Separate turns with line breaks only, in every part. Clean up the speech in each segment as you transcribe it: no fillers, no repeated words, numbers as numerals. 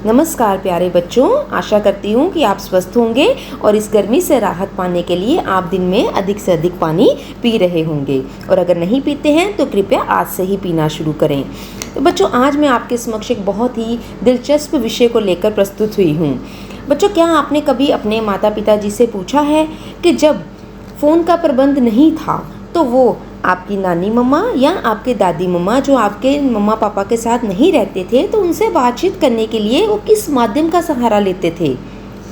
नमस्कार प्यारे बच्चों, आशा करती हूँ कि आप स्वस्थ होंगे और इस गर्मी से राहत पाने के लिए आप दिन में अधिक से अधिक पानी पी रहे होंगे। और अगर नहीं पीते हैं तो कृपया आज से ही पीना शुरू करें। तो बच्चों, आज मैं आपके समक्ष एक बहुत ही दिलचस्प विषय को लेकर प्रस्तुत हुई हूँ। बच्चों, क्या आपने कभी अपने माता पिता जी से पूछा है कि जब फ़ोन का प्रबंध नहीं था तो वो आपकी नानी मम्मा या आपके दादी मम्मा जो आपके मम्मा पापा के साथ नहीं रहते थे तो उनसे बातचीत करने के लिए वो किस माध्यम का सहारा लेते थे?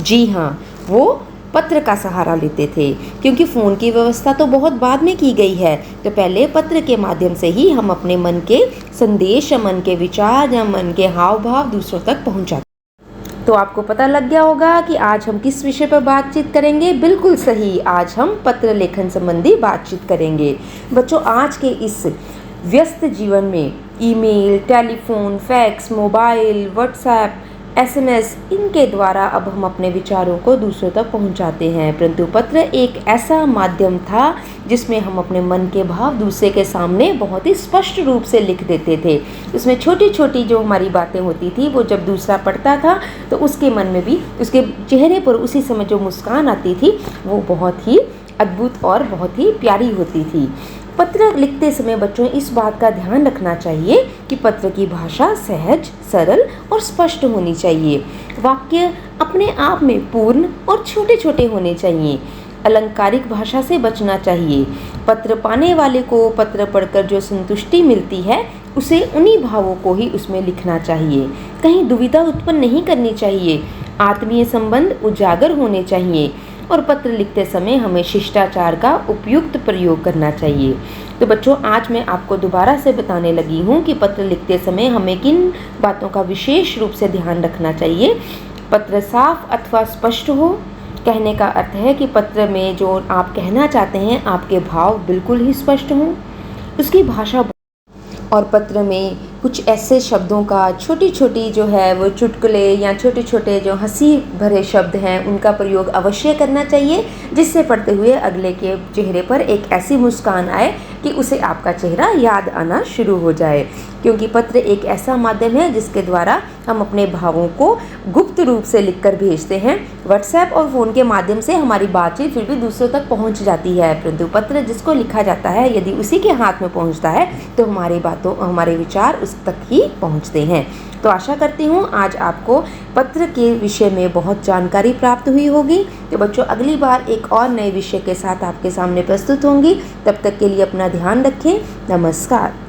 जी हाँ, वो पत्र का सहारा लेते थे, क्योंकि फ़ोन की व्यवस्था तो बहुत बाद में की गई है। तो पहले पत्र के माध्यम से ही हम अपने मन के संदेश या मन के विचार या मन के हाव भाव दूसरों तक पहुँचाते। तो आपको पता लग गया होगा कि आज हम किस विषय पर बातचीत करेंगे। बिल्कुल सही, आज हम पत्र लेखन संबंधी बातचीत करेंगे। बच्चों, आज के इस व्यस्त जीवन में email, telephone, fax, mobile, WhatsApp, SMS, इनके द्वारा अब हम अपने विचारों को दूसरों तक पहुंचाते हैं, परंतु पत्र एक ऐसा माध्यम था जिसमें हम अपने मन के भाव दूसरे के सामने बहुत ही स्पष्ट रूप से लिख देते थे। इसमें छोटी छोटी जो हमारी बातें होती थी वो जब दूसरा पढ़ता था तो उसके मन में भी, उसके चेहरे पर उसी समय जो मुस्कान आती थी वो बहुत ही अद्भुत और बहुत ही प्यारी होती थी। पत्र लिखते समय बच्चों इस बात का ध्यान रखना चाहिए कि पत्र की भाषा सहज, सरल और स्पष्ट होनी चाहिए। वाक्य अपने आप में पूर्ण और छोटे छोटे होने चाहिए। अलंकारिक भाषा से बचना चाहिए। पत्र पाने वाले को पत्र पढ़कर जो संतुष्टि मिलती है उसे उन्हीं भावों को ही उसमें लिखना चाहिए। कहीं दुविधा उत्पन्न नहीं करनी चाहिए। आत्मीय संबंध उजागर होने चाहिए और पत्र लिखते समय हमें शिष्टाचार का उपयुक्त प्रयोग करना चाहिए। तो बच्चों, आज मैं आपको दोबारा से बताने लगी हूँ कि पत्र लिखते समय हमें किन बातों का विशेष रूप से ध्यान रखना चाहिए। पत्र साफ अथवा स्पष्ट हो। कहने का अर्थ है कि पत्र में जो आप कहना चाहते हैं आपके भाव बिल्कुल ही स्पष्ट हों। उसकी भाषा और पत्र में कुछ ऐसे शब्दों का, छोटी छोटी जो है वो चुटकुले या छोटे छोटे जो हंसी भरे शब्द हैं उनका प्रयोग अवश्य करना चाहिए, जिससे पढ़ते हुए अगले के चेहरे पर एक ऐसी मुस्कान आए कि उसे आपका चेहरा याद आना शुरू हो जाए। क्योंकि पत्र एक ऐसा माध्यम है जिसके द्वारा हम अपने भावों को गुप्त रूप से लिखकर भेजते हैं। व्हाट्सएप और फ़ोन के माध्यम से हमारी बातचीत फिर भी दूसरों तक पहुंच जाती है, परंतु पत्र जिसको लिखा जाता है यदि उसी के हाथ में पहुंचता है तो हमारे विचार उस तक ही पहुंचते हैं। तो आशा करती हूँ आज आपको पत्र के विषय में बहुत जानकारी प्राप्त हुई होगी। तो बच्चों, अगली बार एक और नए विषय के साथ आपके सामने प्रस्तुत होंगी। तब तक के लिए अपना ध्यान रखें। नमस्कार।